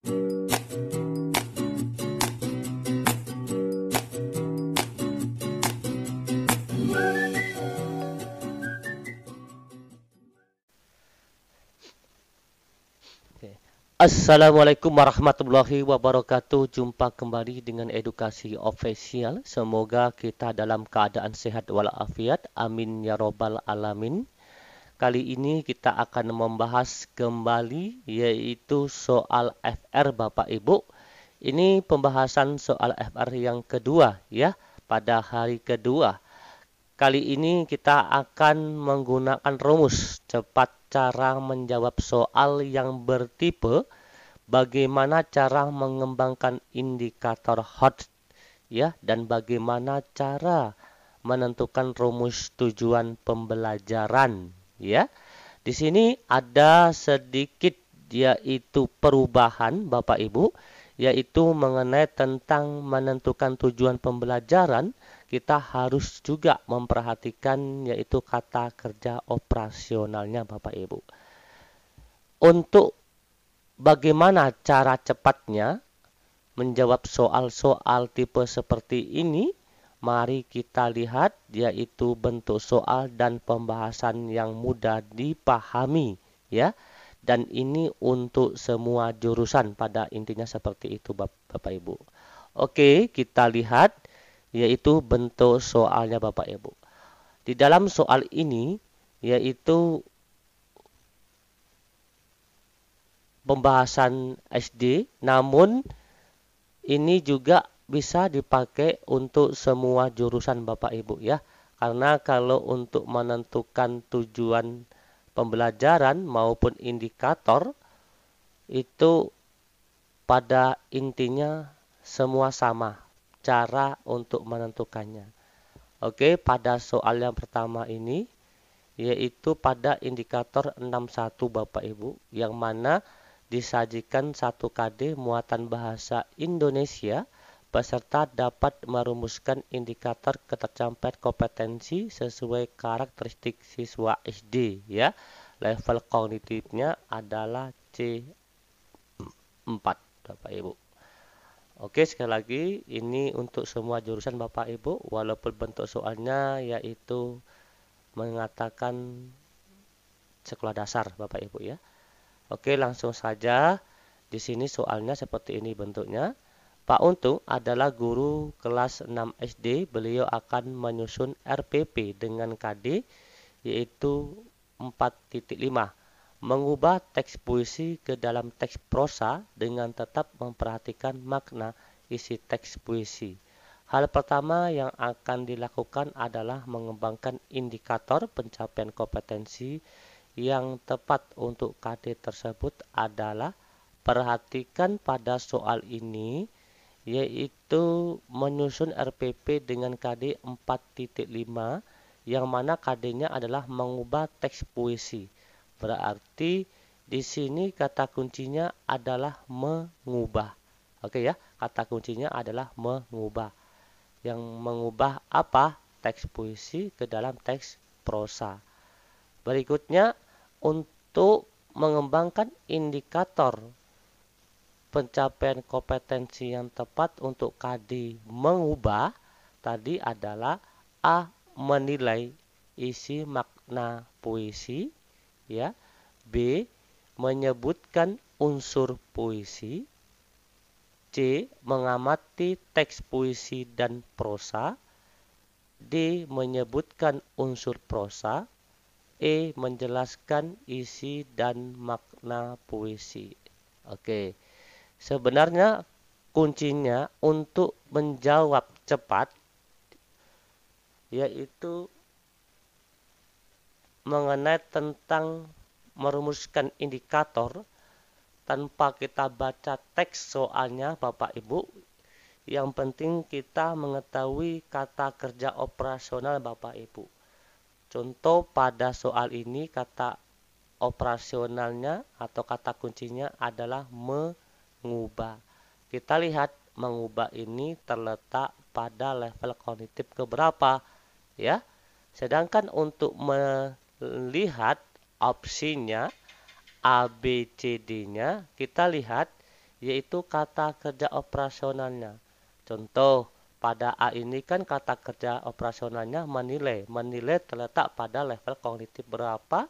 Assalamualaikum warahmatullahi wabarakatuh. Jumpa kembali dengan edukasi official. Semoga kita dalam keadaan sehat walafiat. Amin ya robbal alamin. Kali ini kita akan membahas kembali yaitu soal FR Bapak Ibu. Ini pembahasan soal FR yang kedua ya, pada hari kedua. Kali ini kita akan menggunakan rumus cepat cara menjawab soal yang bertipe bagaimana cara mengembangkan indikator hot ya, dan bagaimana cara menentukan rumus tujuan pembelajaran ya. Di sini ada sedikit yaitu perubahan Bapak Ibu, yaitu mengenai tentang menentukan tujuan pembelajaran. Kita harus juga memperhatikan yaitu kata kerja operasionalnya Bapak Ibu. Untuk bagaimana cara cepatnya menjawab soal-soal tipe seperti ini, mari kita lihat yaitu bentuk soal dan pembahasan yang mudah dipahami ya. Dan ini untuk semua jurusan pada intinya seperti itu Bapak Ibu. Oke, kita lihat yaitu bentuk soalnya Bapak Ibu. Di dalam soal ini yaitu pembahasan SD, namun ini juga bisa dipakai untuk semua jurusan Bapak Ibu ya. Karena kalau untuk menentukan tujuan pembelajaran maupun indikator itu pada intinya semua sama cara untuk menentukannya. Oke, pada soal yang pertama ini yaitu pada indikator 61 Bapak Ibu, yang mana disajikan 1 KD muatan bahasa Indonesia. Peserta dapat merumuskan indikator ketercapaian kompetensi sesuai karakteristik siswa SD ya. Level kognitifnya adalah C4 Bapak Ibu. Oke, sekali lagi ini untuk semua jurusan Bapak Ibu, walaupun bentuk soalnya yaitu mengatakan sekolah dasar Bapak Ibu ya. Oke, langsung saja. Di sini soalnya seperti ini bentuknya. Pak Untung adalah guru kelas 6 SD. Beliau akan menyusun RPP dengan KD yaitu 4.5. Mengubah teks puisi ke dalam teks prosa dengan tetap memperhatikan makna isi teks puisi. Hal pertama yang akan dilakukan adalah mengembangkan indikator pencapaian kompetensi yang tepat untuk KD tersebut adalah perhatikan pada soal ini yaitu menyusun RPP dengan KD 4.5 yang mana KD-nya adalah mengubah teks puisi. Berarti di sini kata kuncinya adalah mengubah. Oke ya, kata kuncinya adalah mengubah. Yang mengubah apa? Teks puisi ke dalam teks prosa. Berikutnya, untuk mengembangkan indikator pencapaian kompetensi yang tepat untuk KD mengubah tadi adalah A. Menilai isi makna puisi ya. B. Menyebutkan unsur puisi. C. Mengamati teks puisi dan prosa. D. Menyebutkan unsur prosa. E. Menjelaskan isi dan makna puisi. Oke. Sebenarnya kuncinya untuk menjawab cepat yaitu mengenai tentang merumuskan indikator tanpa kita baca teks soalnya Bapak Ibu. Yang penting kita mengetahui kata kerja operasional Bapak Ibu. Contoh pada soal ini kata operasionalnya atau kata kuncinya adalah mengubah. Kita lihat mengubah ini terletak pada level kognitif keberapa ya. Sedangkan untuk melihat opsinya A, B, C, D-nya, kita lihat yaitu kata kerja operasionalnya. Contoh, pada A ini kan kata kerja operasionalnya menilai. Menilai terletak pada level kognitif berapa,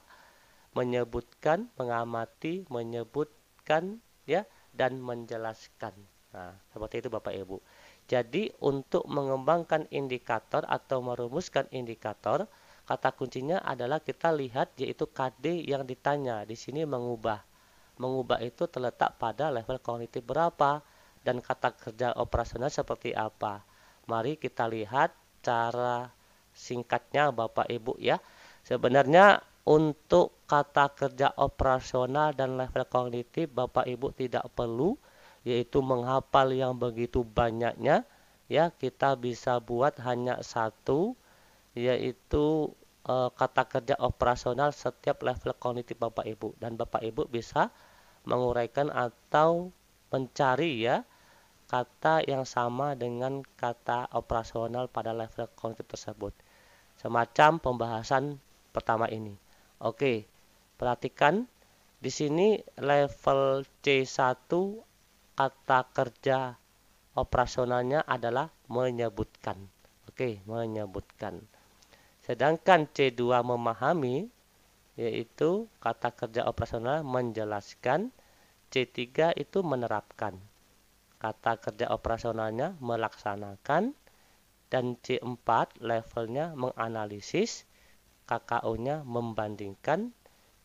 menyebutkan, mengamati, menyebutkan, ya, dan menjelaskan. Nah, seperti itu Bapak Ibu. Jadi, untuk mengembangkan indikator atau merumuskan indikator, kata kuncinya adalah kita lihat yaitu KD yang ditanya. Di sini mengubah. Mengubah itu terletak pada level kognitif berapa dan kata kerja operasional seperti apa. Mari kita lihat cara singkatnya Bapak Ibu ya. Sebenarnya untuk kata kerja operasional dan level kognitif Bapak Ibu tidak perlu yaitu menghafal yang begitu banyaknya ya, kita bisa buat hanya satu yaitu kata kerja operasional setiap level kognitif Bapak Ibu, dan Bapak Ibu bisa menguraikan atau mencari ya kata yang sama dengan kata operasional pada level kognitif tersebut. Semacam pembahasan pertama ini. Oke, perhatikan di sini level C1 kata kerja operasionalnya adalah menyebutkan. Oke, menyebutkan. Sedangkan C2 memahami yaitu kata kerja operasional menjelaskan, C3 itu menerapkan. Kata kerja operasionalnya melaksanakan, dan C4 levelnya menganalisis, KKO-nya membandingkan,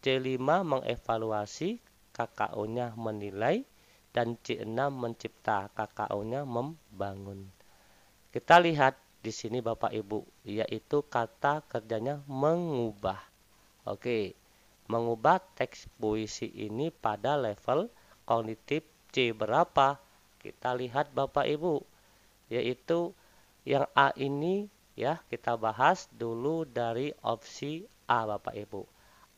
C5 mengevaluasi, KKO-nya menilai, dan C6 mencipta, KKO-nya membangun. Kita lihat di sini Bapak Ibu, yaitu kata kerjanya mengubah. Oke, mengubah teks puisi ini pada level kognitif C berapa? Kita lihat Bapak Ibu, yaitu yang A ini ya, kita bahas dulu dari opsi A Bapak Ibu.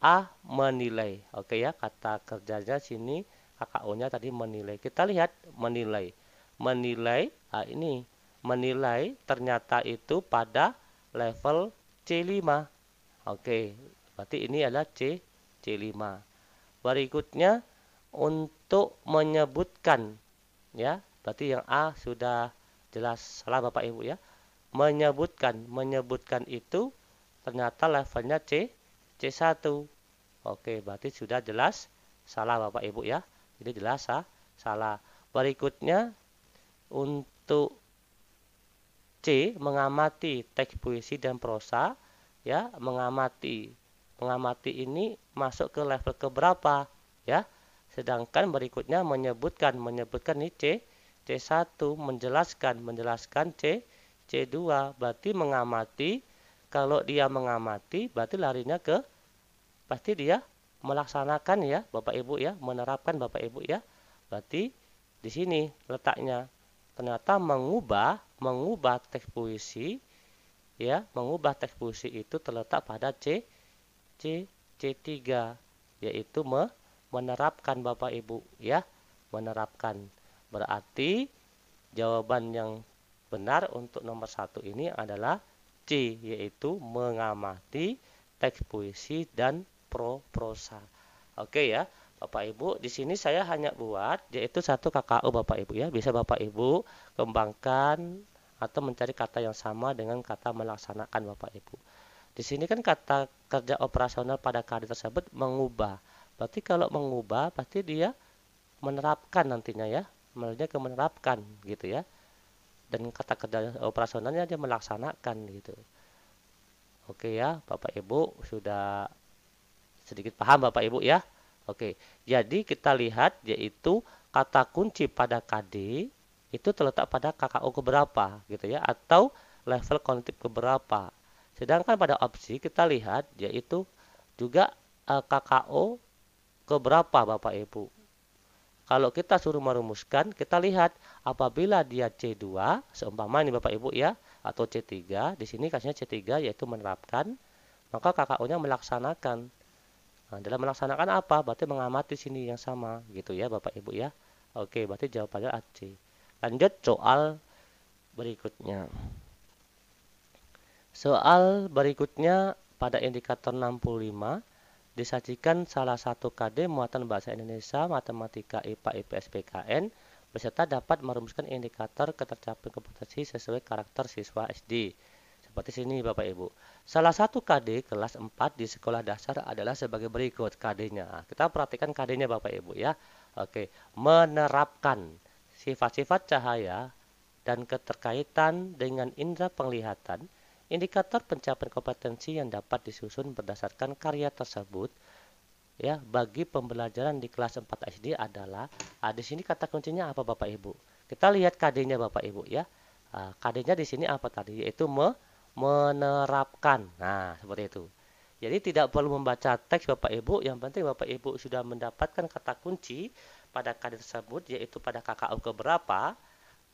A menilai. Oke ya, kata kerjanya sini KKO-nya tadi menilai. Kita lihat menilai. Menilai ini menilai ternyata itu pada level C5. Oke, berarti ini adalah C5. Berikutnya untuk menyebutkan ya, berarti yang A sudah jelas salah Bapak Ibu ya. Menyebutkan itu ternyata levelnya C1. Oke, berarti sudah jelas salah Bapak Ibu ya. Ini jelas salah. Berikutnya untuk C mengamati teks puisi dan prosa ya, mengamati ini masuk ke level keberapa ya. Sedangkan berikutnya menyebutkan ini C1, menjelaskan C2. Berarti mengamati, kalau dia mengamati berarti larinya ke pasti dia melaksanakan ya Bapak Ibu ya, menerapkan Bapak Ibu ya. Berarti di sini letaknya. Ternyata mengubah teks puisi ya, mengubah teks puisi itu terletak pada C3 yaitu menerapkan Bapak Ibu ya, menerapkan. Berarti jawaban yang benar untuk nomor 1 ini adalah C, yaitu mengamati teks puisi dan prosa. Oke ya Bapak Ibu, di sini saya hanya buat yaitu satu KKO Bapak Ibu ya. Bisa Bapak Ibu kembangkan atau mencari kata yang sama dengan kata melaksanakan Bapak Ibu. Di sini kan kata kerja operasional pada KD tersebut mengubah. Berarti kalau mengubah pasti dia menerapkan nantinya ya. Maksudnya ke menerapkan gitu ya. Dan kata kerja operasionalnya dia melaksanakan gitu. Oke ya, Bapak Ibu sudah sedikit paham Bapak Ibu ya. Oke, jadi kita lihat yaitu kata kunci pada KD itu terletak pada KKO keberapa gitu ya, atau level kognitif keberapa. Sedangkan pada opsi kita lihat yaitu juga KKO keberapa Bapak Ibu. Kalau kita suruh merumuskan, kita lihat apabila dia C2, seumpama ini Bapak Ibu ya, atau C3, di sini kasihnya C3 yaitu menerapkan, maka KKO-nya melaksanakan. Nah, dalam melaksanakan apa? Berarti mengamati sini yang sama gitu ya Bapak Ibu ya. Oke, berarti jawabannya AC. Lanjut soal berikutnya. Soal berikutnya pada indikator 65 disajikan salah satu KD muatan bahasa Indonesia, matematika, IPA, IPS, PKN, peserta dapat merumuskan indikator ketercapaian kompetensi sesuai karakter siswa SD. Seperti sini Bapak Ibu. Salah satu KD kelas 4 di sekolah dasar adalah sebagai berikut KD-nya. Kita perhatikan KD-nya Bapak Ibu ya. Oke, menerapkan sifat-sifat cahaya dan keterkaitan dengan indera penglihatan. Indikator pencapaian kompetensi yang dapat disusun berdasarkan karya tersebut ya bagi pembelajaran di kelas 4 SD adalah di sini kata kuncinya apa Bapak Ibu? Kita lihat KD-nya Bapak Ibu ya. KD-nya di sini apa tadi? Yaitu menerapkan. Nah, seperti itu. Jadi tidak perlu membaca teks Bapak Ibu, yang penting Bapak Ibu sudah mendapatkan kata kunci pada KD tersebut yaitu pada KKU keberapa.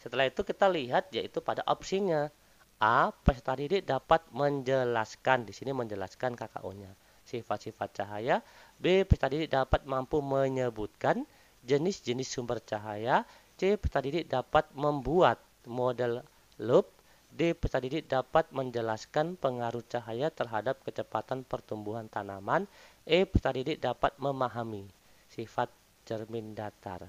Setelah itu kita lihat yaitu pada opsinya. A. Peserta didik dapat menjelaskan, di sini menjelaskan KKU-nya, sifat-sifat cahaya. B. Peserta didik dapat mampu menyebutkan jenis-jenis sumber cahaya. C. Peserta didik dapat membuat model loop. D. Peserta didik dapat menjelaskan pengaruh cahaya terhadap kecepatan pertumbuhan tanaman. E. Peserta didik dapat memahami sifat cermin datar.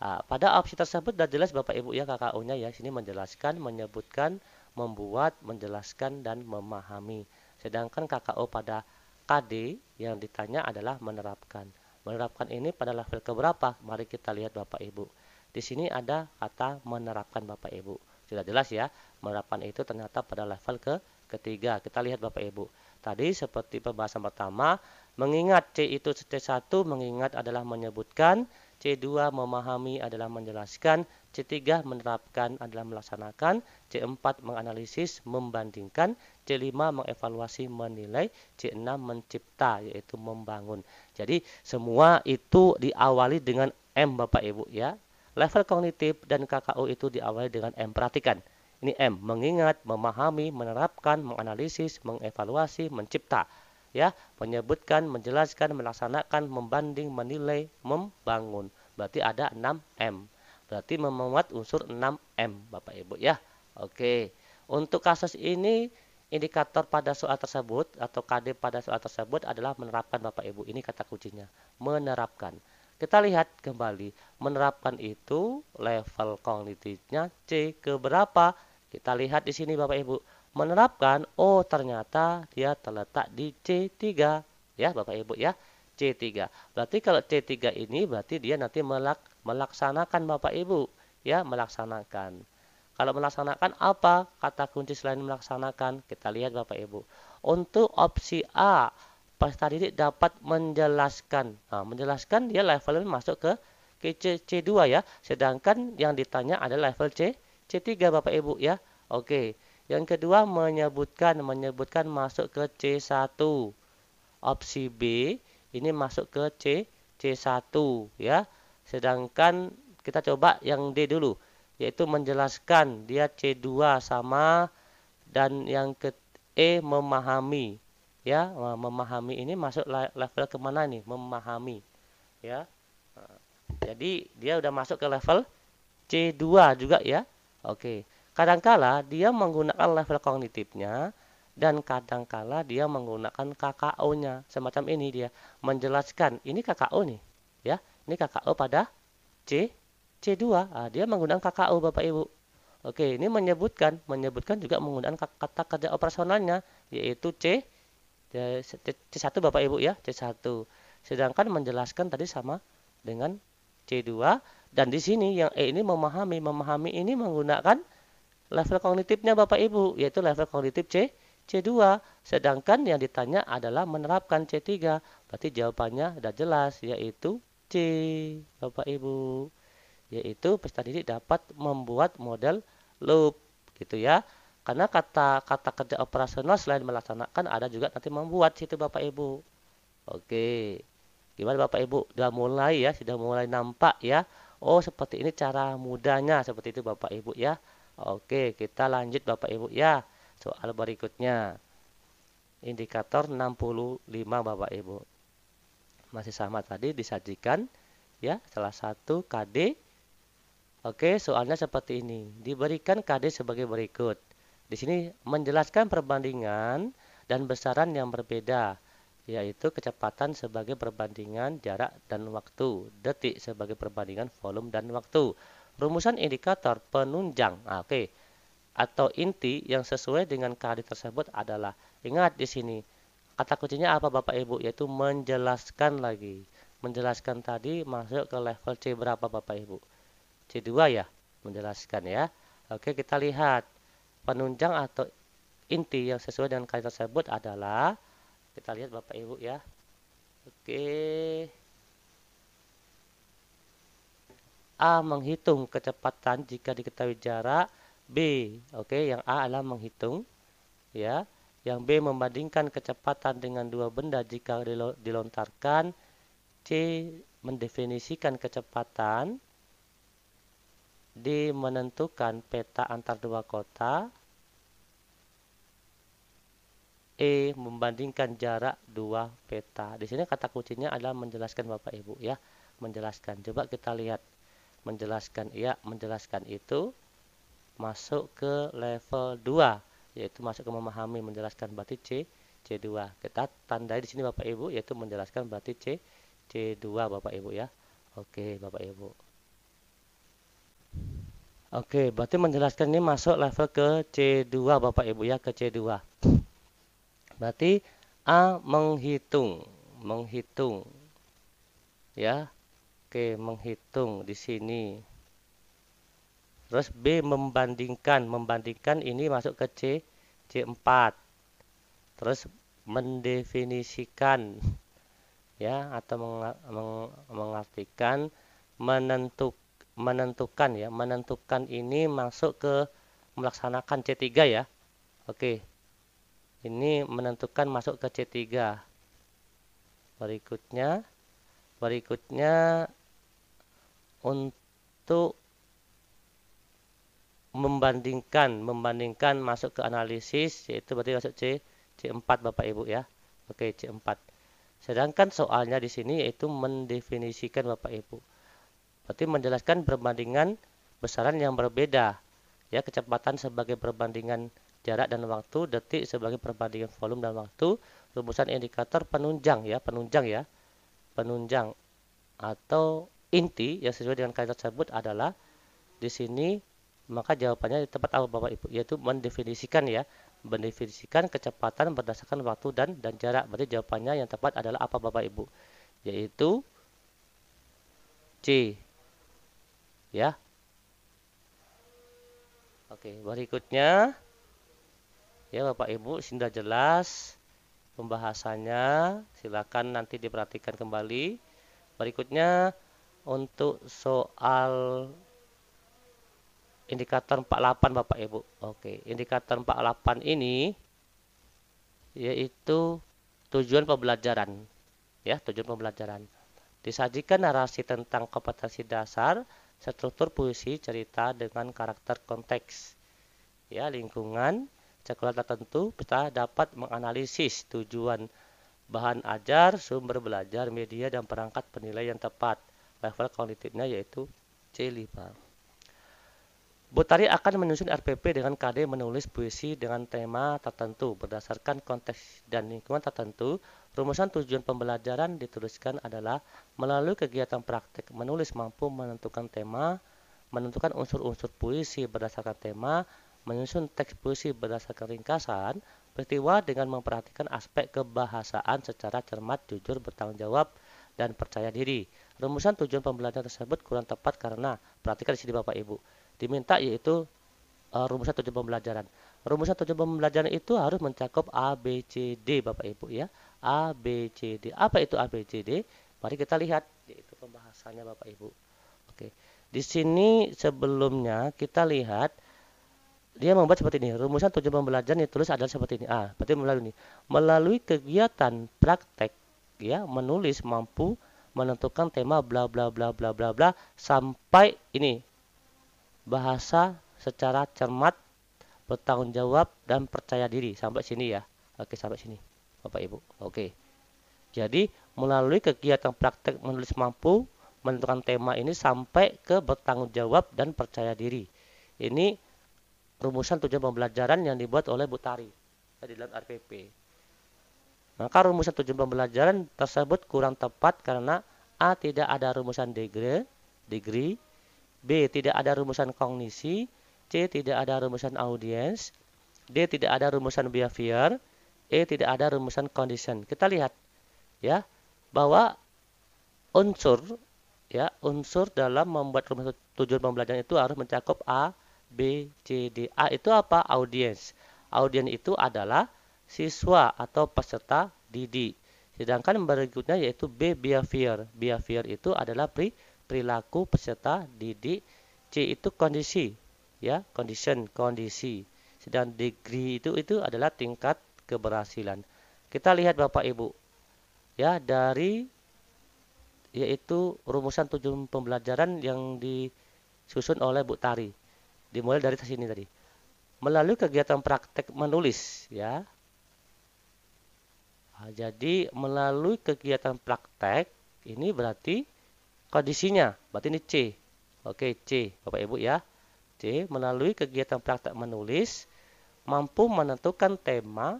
Pada opsi tersebut sudah jelas Bapak Ibu ya KKU-nya ya. Sini menjelaskan, menyebutkan, membuat, menjelaskan, dan memahami. Sedangkan KKU pada KD yang ditanya adalah menerapkan. Menerapkan ini pada level keberapa? Mari kita lihat Bapak Ibu. Di sini ada kata menerapkan Bapak Ibu. Sudah jelas ya, menerapkan itu ternyata pada level ketiga. Kita lihat Bapak Ibu. Tadi seperti pembahasan pertama, mengingat C itu C1, mengingat adalah menyebutkan. C2 memahami adalah menjelaskan, C3 menerapkan adalah melaksanakan, C4 menganalisis, membandingkan, C5 mengevaluasi, menilai, C6 mencipta yaitu membangun. Jadi semua itu diawali dengan M Bapak Ibu ya. Level kognitif dan KKU itu diawali dengan M. Perhatikan. Ini M, mengingat, memahami, menerapkan, menganalisis, mengevaluasi, mencipta. Ya, menyebutkan, menjelaskan, melaksanakan, membanding, menilai, membangun. Berarti ada 6M. Berarti memuat unsur 6M, Bapak Ibu ya. Oke. Untuk kasus ini indikator pada soal tersebut atau KD pada soal tersebut adalah menerapkan Bapak Ibu. Ini kata kuncinya, menerapkan. Kita lihat kembali, menerapkan itu level kognitifnya C keberapa? Kita lihat di sini Bapak Ibu. Menerapkan, oh ternyata dia terletak di C3 ya Bapak Ibu ya, C3. Berarti kalau C3 ini berarti dia nanti melaksanakan Bapak Ibu ya, melaksanakan. Kalau melaksanakan apa kata kunci selain melaksanakan? Kita lihat Bapak Ibu. Untuk opsi A, peserta didik dapat menjelaskan. Nah, menjelaskan dia levelnya masuk ke C2 ya, sedangkan yang ditanya adalah level C3 Bapak Ibu ya. Oke. Yang kedua menyebutkan masuk ke C1. Opsi B ini masuk ke C1 ya. Sedangkan kita coba yang D dulu, yaitu menjelaskan dia C2 sama, dan yang ke E memahami ya. Memahami ini masuk level kemana nih? Memahami ya. Jadi dia udah masuk ke level C2 juga ya. Oke. Kadangkala dia menggunakan level kognitifnya dan kadangkala dia menggunakan KKO-nya. Semacam ini dia menjelaskan. Ini KKO nih, ya. Ini KKO pada C2. Dia menggunakan KKO Bapak Ibu. Oke, ini menyebutkan juga menggunakan kata kerja operasionalnya yaitu C1 Bapak Ibu ya, C1. Sedangkan menjelaskan tadi sama dengan C2, dan di sini yang E ini memahami ini menggunakan level kognitifnya Bapak Ibu, yaitu level kognitif C2. Sedangkan yang ditanya adalah menerapkan C3. Berarti jawabannya sudah jelas, yaitu C Bapak Ibu. Yaitu peserta didik dapat membuat model loop gitu ya. Karena kata kerja operasional selain melaksanakan ada juga nanti membuat situ Bapak Ibu. Oke. Gimana Bapak Ibu? Sudah mulai nampak ya. Oh, seperti ini cara mudahnya, seperti itu Bapak Ibu ya. Oke, kita lanjut Bapak Ibu ya. Soal berikutnya. Indikator 65 Bapak Ibu. Masih sama tadi disajikan ya, salah satu KD. Oke, soalnya seperti ini. Diberikan KD sebagai berikut. Di sini menjelaskan perbandingan dan besaran yang berbeda yaitu kecepatan sebagai perbandingan jarak dan waktu, detik sebagai perbandingan volume dan waktu. Rumusan indikator penunjang, oke, atau inti yang sesuai dengan KD tersebut adalah, ingat di sini kata kuncinya apa Bapak Ibu, yaitu menjelaskan lagi. Menjelaskan tadi masuk ke level C berapa Bapak Ibu? C2 ya, menjelaskan ya. Oke, kita lihat penunjang atau inti yang sesuai dengan KD tersebut adalah, kita lihat Bapak Ibu ya. Oke. A. Menghitung kecepatan jika diketahui jarak. B. Oke, yang A adalah menghitung ya. Yang B membandingkan kecepatan dengan dua benda jika dilontarkan. C. Mendefinisikan kecepatan. D. Menentukan peta antar dua kota. E. Membandingkan jarak dua peta. Di sini kata kuncinya adalah menjelaskan Bapak Ibu ya. Menjelaskan. Coba kita lihat. Menjelaskan, ya, menjelaskan itu masuk ke level 2, yaitu masuk ke memahami, menjelaskan berarti C2. Kita tandai di sini Bapak Ibu, yaitu menjelaskan berarti C2 Bapak Ibu ya. Oke, Bapak Ibu. Oke, berarti menjelaskan ini masuk level ke C2 Bapak Ibu ya, ke C2. Berarti A. Menghitung, ya. Oke, menghitung di sini. Terus B. Membandingkan ini masuk ke C4. Terus mendefinisikan ya, atau mengartikan, menentukan ya. Menentukan ini masuk ke melaksanakan C3 ya. Oke. Ini menentukan masuk ke C3. Berikutnya untuk membandingkan masuk ke analisis, yaitu berarti masuk C4 Bapak Ibu ya. Oke, C4. Sedangkan soalnya di sini yaitu mendefinisikan Bapak Ibu. Berarti menjelaskan perbandingan besaran yang berbeda. Ya, kecepatan sebagai perbandingan jarak dan waktu, detik sebagai perbandingan volume dan waktu, rumusan indikator penunjang ya, penunjang atau inti yang sesuai dengan kaidah tersebut adalah di sini, maka jawabannya tepat apa Bapak Ibu, yaitu mendefinisikan ya, mendefinisikan kecepatan berdasarkan waktu dan jarak. Berarti jawabannya yang tepat adalah apa Bapak Ibu, yaitu C ya. Oke, berikutnya ya Bapak Ibu, sudah jelas pembahasannya, silakan nanti diperhatikan kembali. Berikutnya untuk soal indikator 48 Bapak Ibu. Oke, indikator 48 ini yaitu tujuan pembelajaran. Ya, tujuan pembelajaran. Disajikan narasi tentang kompetensi dasar, struktur puisi, cerita dengan karakter konteks. Ya, lingkungan, cakupan tertentu, kita dapat menganalisis tujuan bahan ajar, sumber belajar, media, dan perangkat penilai yang tepat. Level kognitifnya yaitu C5. Bu Tari akan menyusun RPP dengan KD menulis puisi dengan tema tertentu berdasarkan konteks dan lingkungan tertentu. Rumusan tujuan pembelajaran dituliskan adalah melalui kegiatan praktik menulis mampu menentukan tema, menentukan unsur-unsur puisi berdasarkan tema, menyusun teks puisi berdasarkan ringkasan, peristiwa dengan memperhatikan aspek kebahasaan secara cermat, jujur, bertanggung jawab, dan percaya diri. Rumusan tujuan pembelajaran tersebut kurang tepat karena, perhatikan di sini Bapak Ibu, diminta yaitu rumusan tujuan pembelajaran. Rumusan tujuan pembelajaran itu harus mencakup A, B, C, D Bapak Ibu ya. A, B, C, D. Apa itu A, B, C, D? Mari kita lihat yaitu pembahasannya Bapak Ibu. Oke. Di sini sebelumnya kita lihat dia membuat seperti ini. Rumusan tujuan pembelajaran yang ditulis adalah seperti ini. Berarti melalui kegiatan praktek ya, menulis mampu menentukan tema bla bla bla bla bla bla sampai ini bahasa secara cermat, bertanggung jawab, dan percaya diri. Sampai sini ya. Oke, sampai sini Bapak Ibu. Oke. Jadi melalui kegiatan praktek menulis mampu menentukan tema ini sampai ke bertanggung jawab dan percaya diri. Ini rumusan tujuan pembelajaran yang dibuat oleh Bu Tari di dalam RPP. Maka rumusan tujuan pembelajaran tersebut kurang tepat karena A. Tidak ada rumusan degree, B. Tidak ada rumusan kognisi, C. Tidak ada rumusan audience, D. Tidak ada rumusan behavior, E. Tidak ada rumusan condition. Kita lihat ya bahwa unsur dalam membuat rumusan tujuan pembelajaran itu harus mencakup A, B, C, D. A itu apa? Audience. Audience itu adalah siswa atau peserta didik. Sedangkan berikutnya yaitu B, behavior. Behavior itu adalah perilaku peserta didik. C itu kondisi, ya, kondisi. Sedang degree itu adalah tingkat keberhasilan. Kita lihat Bapak Ibu, ya, dari yaitu rumusan tujuan pembelajaran yang disusun oleh Bu Tari. Dimulai dari sini tadi. Melalui kegiatan praktek menulis, ya. Nah, jadi melalui kegiatan praktek ini berarti kondisinya, berarti ini C. Oke, C, Bapak Ibu ya. C, melalui kegiatan praktek menulis mampu menentukan tema,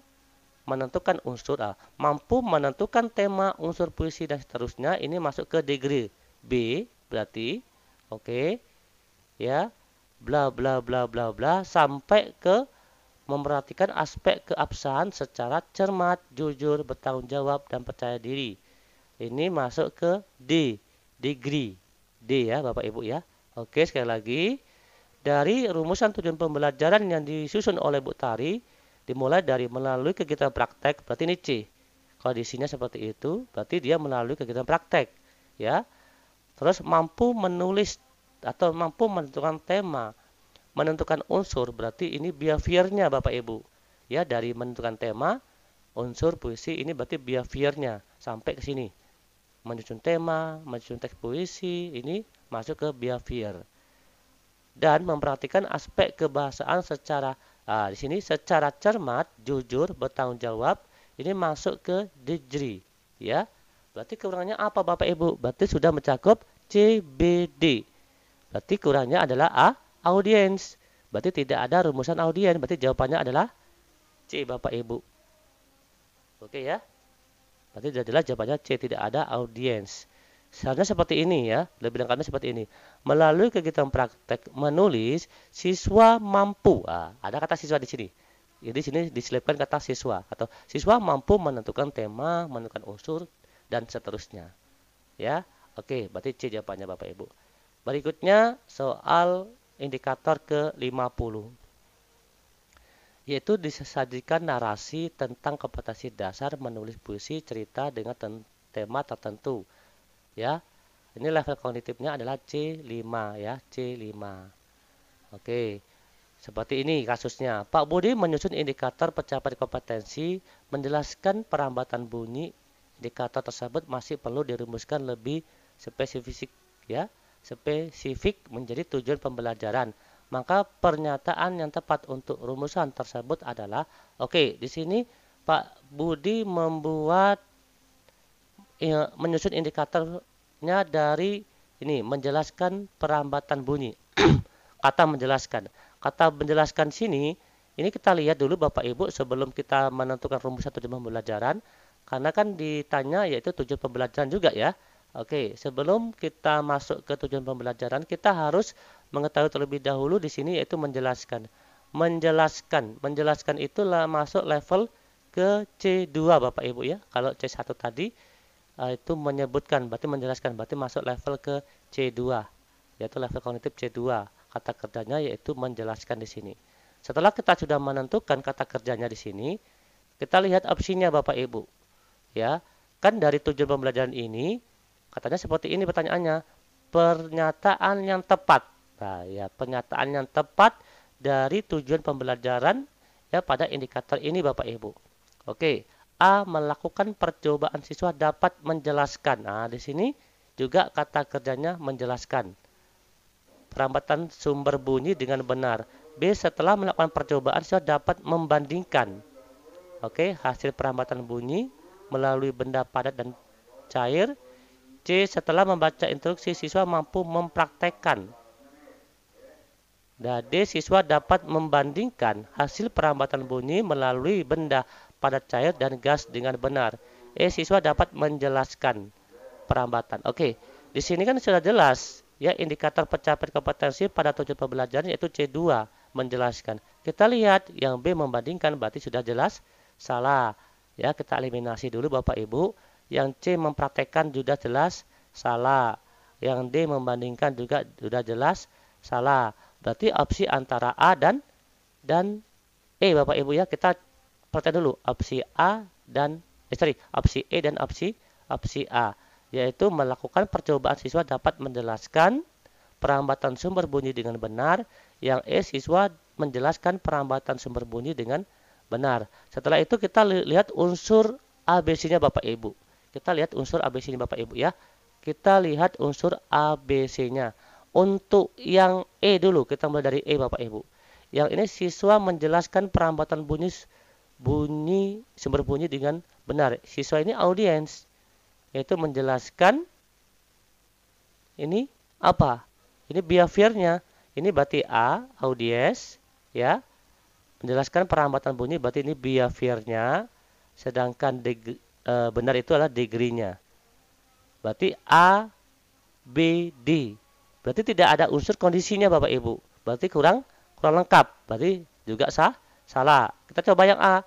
menentukan unsur mampu menentukan tema, unsur puisi dan seterusnya. Ini masuk ke degree B, berarti oke. Ya, bla bla bla bla bla sampai ke memperhatikan aspek keabsahan secara cermat, jujur, bertanggung jawab dan percaya diri. Ini masuk ke D, degree D ya Bapak Ibu ya. Oke, sekali lagi dari rumusan tujuan pembelajaran yang disusun oleh Bu Tari dimulai dari melalui kegiatan praktek, berarti ini C. Kondisinya seperti itu, berarti dia melalui kegiatan praktek ya. Terus mampu menulis atau mampu menentukan tema, menentukan unsur, berarti ini behaviornya Bapak Ibu. Ya, dari menentukan tema, unsur puisi ini berarti behaviornya sampai ke sini. Menyusun tema, menyusun teks puisi, ini masuk ke behavior. Dan memperhatikan aspek kebahasaan secara di sini secara cermat, jujur, bertanggung jawab, ini masuk ke degree, ya. Berarti kurangnya apa Bapak Ibu? Berarti sudah mencakup CBD. Berarti kurangnya adalah A, audience. Berarti tidak ada rumusan audience. Berarti jawabannya adalah C Bapak Ibu. Oke ya. Berarti adalah jawabannya C, tidak ada audience. Seharusnya seperti ini ya, lebih lengkapnya seperti ini. Melalui kegiatan praktek menulis, siswa mampu. Ada kata siswa di sini. Jadi di sini diselipkan kata siswa atau siswa mampu menentukan tema, menentukan unsur dan seterusnya. Ya. Oke, berarti C jawabannya Bapak Ibu. Berikutnya soal indikator ke-50. Yaitu disajikan narasi tentang kompetensi dasar menulis puisi cerita dengan tema tertentu. Ya, ini level kognitifnya adalah C5 ya, C5. Oke, seperti ini kasusnya. Pak Budi menyusun indikator pencapaian kompetensi, menjelaskan perambatan bunyi. Indikator tersebut masih perlu dirumuskan lebih spesifik ya, spesifik menjadi tujuan pembelajaran. Maka pernyataan yang tepat untuk rumusan tersebut adalah, oke, di sini Pak Budi menyusun indikatornya dari ini menjelaskan perambatan bunyi. Kata menjelaskan sini, ini kita lihat dulu Bapak Ibu sebelum kita menentukan rumusan tujuan pembelajaran, karena kan ditanya yaitu tujuan pembelajaran juga ya. Oke, sebelum kita masuk ke tujuan pembelajaran, kita harus mengetahui terlebih dahulu di sini yaitu menjelaskan. Menjelaskan itulah masuk level ke C2 Bapak Ibu ya. Kalau C1 tadi itu menyebutkan, berarti menjelaskan, berarti masuk level ke C2, yaitu level kognitif C2. Kata kerjanya yaitu menjelaskan di sini. Setelah kita sudah menentukan kata kerjanya di sini, kita lihat opsinya Bapak Ibu. Ya, kan dari tujuan pembelajaran ini, katanya seperti ini pertanyaannya, pernyataan yang tepat. Nah, ya, pernyataan yang tepat dari tujuan pembelajaran ya pada indikator ini Bapak Ibu. Oke. A. Melakukan percobaan siswa dapat menjelaskan. Nah, di sini juga kata kerjanya menjelaskan. Perambatan sumber bunyi dengan benar. B. Setelah melakukan percobaan siswa dapat membandingkan. Oke, hasil perambatan bunyi melalui benda padat dan cair. C. Setelah membaca instruksi siswa mampu mempraktekkan. Dan D. Siswa dapat membandingkan hasil perambatan bunyi melalui benda pada cair dan gas dengan benar. Siswa dapat menjelaskan perambatan. Oke, di sini kan sudah jelas ya indikator pencapaian kompetensi pada tujuan pembelajaran yaitu C2 menjelaskan. Kita lihat yang B membandingkan berarti sudah jelas salah. Ya, kita eliminasi dulu Bapak Ibu. Yang C mempraktekkan sudah jelas salah. Yang D membandingkan juga sudah jelas salah. Berarti opsi antara A dan Bapak Ibu ya. Kita perhatikan dulu opsi A dan opsi E dan opsi A, yaitu melakukan percobaan siswa dapat menjelaskan perambatan sumber bunyi dengan benar. Yang E, siswa menjelaskan perambatan sumber bunyi dengan benar. Setelah itu kita lihat unsur ABC-nya Bapak Ibu. Kita lihat unsur ABC-nya Bapak Ibu ya. Kita lihat unsur ABC-nya. Untuk yang E dulu, kita mulai dari E Bapak Ibu. Yang ini siswa menjelaskan perambatan sumber bunyi dengan benar. Siswa ini audiens, yaitu menjelaskan ini apa? Ini behaviornya. Ini berarti A, audiens, ya. Menjelaskan perambatan bunyi berarti ini behaviornya, sedangkan benar itu adalah degree-nya. Berarti A, B, D. Berarti tidak ada unsur kondisinya Bapak Ibu. Berarti kurang lengkap. Berarti juga salah. Kita coba yang A.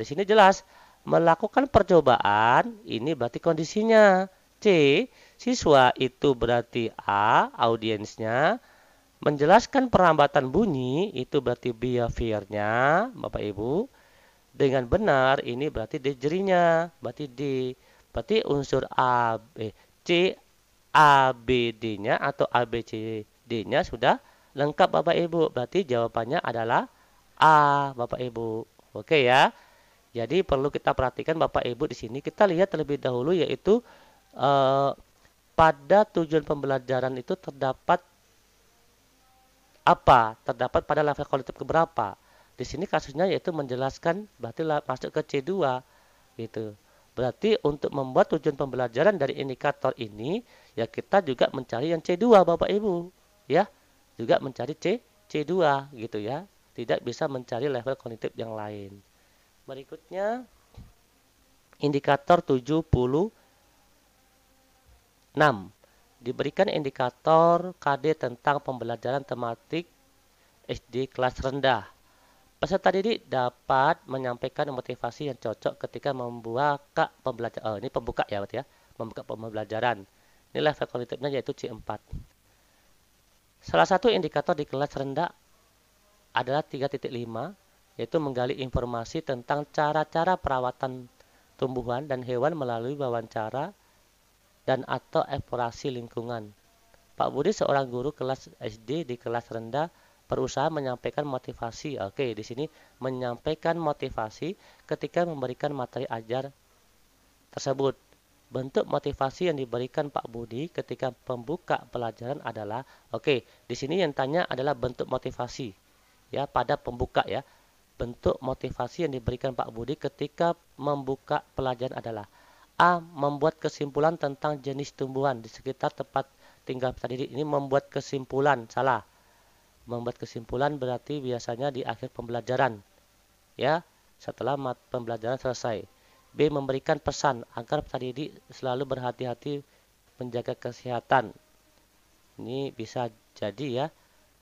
Di sini jelas melakukan percobaan, ini berarti kondisinya. C, siswa itu berarti A, audiensnya. Menjelaskan perambatan bunyi itu berarti behaviornya, Bapak Ibu. Dengan benar ini berarti degree-nya, berarti D. Berarti unsur C, A, B, D-nya atau A, B, C, D-nya sudah lengkap Bapak Ibu. Berarti jawabannya adalah A, Bapak Ibu. Oke ya. Jadi perlu kita perhatikan Bapak Ibu di sini. Kita lihat terlebih dahulu yaitu pada tujuan pembelajaran itu terdapat apa? Terdapat pada level kognitif keberapa? Di sini kasusnya yaitu menjelaskan berarti masuk ke C2 gitu. Berarti untuk membuat tujuan pembelajaran dari indikator ini, ya kita juga mencari yang C2 Bapak Ibu. Ya, juga mencari C2 gitu ya. Tidak bisa mencari level kognitif yang lain. Berikutnya, indikator 76. Diberikan indikator KD tentang pembelajaran tematik SD kelas rendah. Peserta didik dapat menyampaikan motivasi yang cocok ketika membuka pembelajaran. Ini pembuka ya, berarti ya. Membuka pembelajaran. Ini level kognitifnya yaitu C4. Salah satu indikator di kelas rendah adalah 3.5, yaitu menggali informasi tentang cara-cara perawatan tumbuhan dan hewan melalui wawancara dan atau eksplorasi lingkungan. Pak Budi, seorang guru kelas SD di kelas rendah, berusaha menyampaikan motivasi. Oke, di sini menyampaikan motivasi ketika memberikan materi ajar tersebut. Bentuk motivasi yang diberikan Pak Budi ketika pembuka pelajaran adalah, di sini yang tanya adalah bentuk motivasi ya pada pembuka ya. Bentuk motivasi yang diberikan Pak Budi ketika membuka pelajaran adalah A. Membuat kesimpulan tentang jenis tumbuhan di sekitar tempat tinggal peserta didik. Ini membuat kesimpulan, salah. Membuat kesimpulan berarti biasanya di akhir pembelajaran ya, setelah pembelajaran selesai. B. Memberikan pesan agar peserta didik selalu berhati-hati menjaga kesehatan. Ini bisa jadi ya.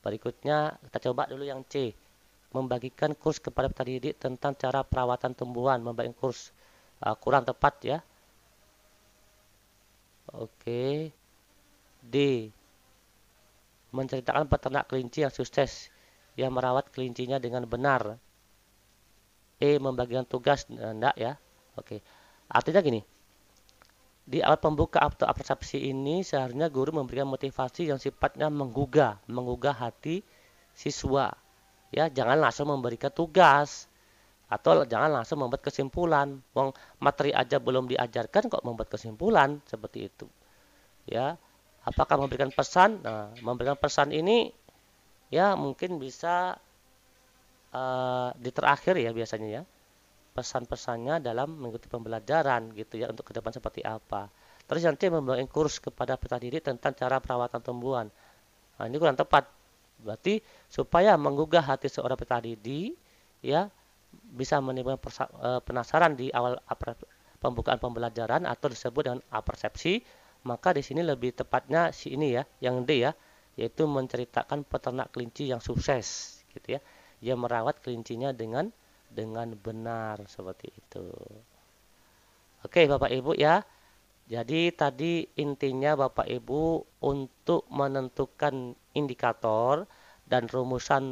Berikutnya kita coba dulu yang C. Membagikan kurs kepada peserta didik tentang cara perawatan tumbuhan. Membagikan kurs kurang tepat ya. Oke. D. Menceritakan peternak kelinci yang sukses yang merawat kelincinya dengan benar. E. Membagikan tugas, enggak ya. Oke. Artinya gini. Di awal pembuka atau persepsi ini seharusnya guru memberikan motivasi yang sifatnya menggugah hati siswa. Ya, jangan langsung memberikan tugas atau jangan langsung membuat kesimpulan. Wong materi aja belum diajarkan kok membuat kesimpulan seperti itu. Ya. Apakah memberikan pesan? Nah, memberikan pesan ini ya mungkin bisa di terakhir ya biasanya ya. Pesan-pesannya dalam mengikuti pembelajaran gitu ya, untuk ke depan seperti apa. Terus yang C, membagikan kurs kepada peserta didik tentang cara perawatan tumbuhan. Nah, ini kurang tepat. Berarti supaya menggugah hati seorang peserta didik ya, bisa menimbulkan penasaran di awal pembukaan pembelajaran atau disebut dengan apersepsi, maka di sini lebih tepatnya si ini ya, yang D ya, yaitu menceritakan peternak kelinci yang sukses, gitu ya. Dia merawat kelincinya dengan benar seperti itu. Oke, Bapak Ibu ya. Jadi tadi intinya Bapak Ibu untuk menentukan indikator dan rumusan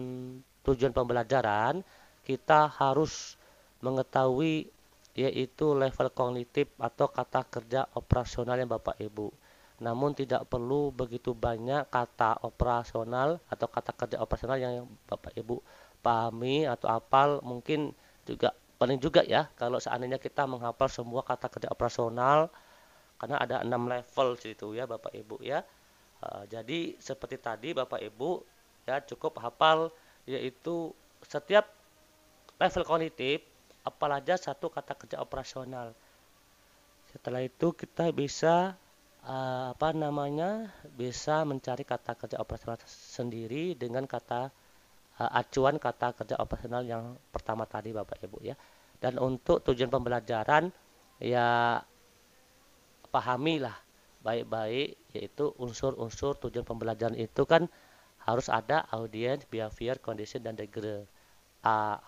tujuan pembelajaran, kita harus mengetahui yaitu level kognitif atau kata kerja operasional yang Bapak Ibu. Namun tidak perlu begitu banyak kata operasional atau kata kerja operasional yang Bapak Ibu pahami atau hafal. Mungkin juga penting juga ya kalau seandainya kita menghafal semua kata kerja operasional, karena ada 6 level situ ya Bapak Ibu ya. Jadi seperti tadi Bapak Ibu ya cukup hafal yaitu setiap level kognitif apalagi satu kata kerja operasional. Setelah itu kita bisa bisa mencari kata kerja operasional sendiri dengan kata acuan kata kerja operasional yang pertama tadi Bapak Ibu ya. Dan untuk tujuan pembelajaran ya pahamilah baik-baik yaitu unsur-unsur tujuan pembelajaran itu kan harus ada audience, behavior, condition, dan degree.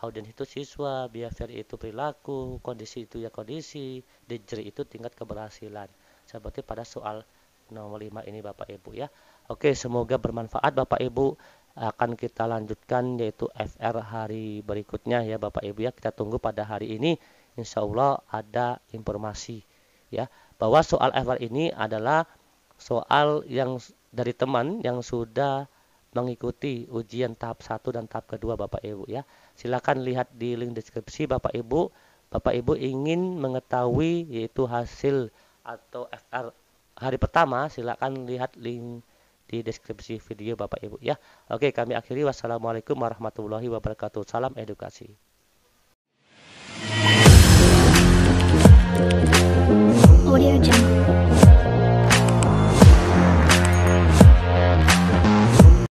Audience itu siswa, behavior itu perilaku, kondisi itu ya kondisi, degree itu tingkat keberhasilan. Seperti pada soal nomor 5 ini Bapak Ibu ya. Oke, semoga bermanfaat Bapak Ibu. Akan kita lanjutkan yaitu FR hari berikutnya ya Bapak Ibu ya. Kita tunggu pada hari ini insya Allah ada informasi ya bahwa soal FR ini adalah soal yang dari teman yang sudah mengikuti ujian tahap 1 dan tahap kedua Bapak Ibu ya. Silakan lihat di link deskripsi Bapak Ibu. Bapak Ibu ingin mengetahui yaitu hasil atau FR hari pertama, silakan lihat link di deskripsi video Bapak Ibu ya. Oke, kami akhiri. Wassalamualaikum warahmatullahi wabarakatuh. Salam edukasi.